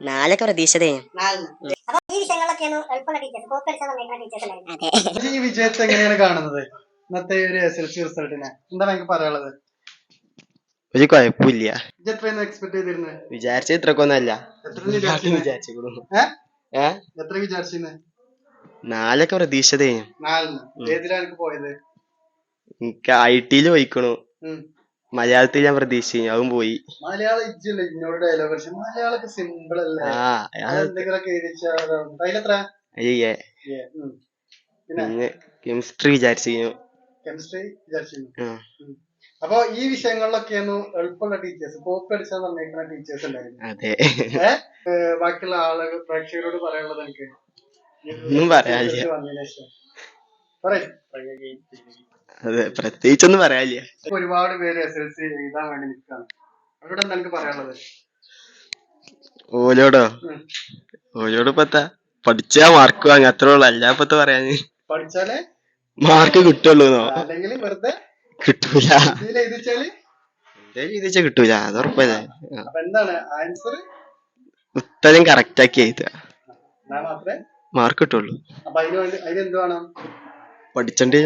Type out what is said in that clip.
നാലൊക്കെ പ്രതീക്ഷിച്ചതേ. ഈ വിജയത്തെ എങ്ങനെയാണ് കാണുന്നത് ഇന്നത്തെ ഒരു SLC റിസൾട്ടിനെ? എന്താണ് എനിക്ക് പറയാനുള്ളത്? ഒരു കുഴപ്പമില്ല. എത്രയാണ് എക്സ്പെക്ട് ചെയ്തിരുന്നത്? വിചാരിച്ച ഇത്രക്കൊന്നല്ല. എത്ര വിചാരിച്ചിരുന്നു? നാലൊക്കെ പ്രതീക്ഷിച്ചതേ. ഏതിലാണ് എനിക്ക് പോയത്? എനിക്ക് IT പോയിക്കണു. മലയാളത്തിൽ ഞാൻ പ്രതീക്ഷിച്ചു, അതും പോയി. മലയാളം ഇജ്ജല്ലേ ഇന്നോട് ഡയലോഗ്, പക്ഷെ മലയാളൊക്കെ സിമ്പിൾ അല്ലേ? പിന്നെ കെമിസ്ട്രി വിചാരിച്ചു. അപ്പൊ ഈ വിഷയങ്ങളിലൊക്കെയാണ് എളുപ്പമുള്ള ടീച്ചേഴ്സ്, കോപ്പി അടിച്ചാൽ നിർണ്ണയിക്കുന്ന ടീച്ചേഴ്സ് ഉണ്ടായിരുന്നു. അതെ. ബാക്കിയുള്ള ആളുകൾ പ്രേക്ഷകരോട് പറയാനുള്ളത് എനിക്ക് ഒന്നും പറയാനില്ല. അതെ, പ്രത്യേകിച്ചൊന്നും പറയാനില്ല. ഒരുപാട് പേര് SLC എഴുതാൻ വേണ്ടി നിൽക്കാണ്. അവരോട് എന്താ എനിക്ക് പറയാനുള്ളത്? ഓലോട് ഇപ്പത്താ പഠിച്ചാ മാർക്ക് വാങ്ങി, അത്രേ ഉള്ളു. അല്ല ഇപ്പത്തെ പറയാന് പഠിച്ചാലേ മാർക്ക് കിട്ടുള്ളൂ, അല്ലെങ്കിൽ വെറുതെ കിട്ടൂല. എഴുതിച്ചാ കിട്ടൂല, അത് ഉറപ്പല്ലേ. എന്താണ് ആൻസർ? ഉത്തരം കറക്റ്റ് ആക്കി എഴുതുക, മാത്രമേ മാർക്ക് കിട്ടുള്ളൂ. അപ്പൊ അതിന് എന്ത് വേണം? പഠിച്ചണ്ടേ.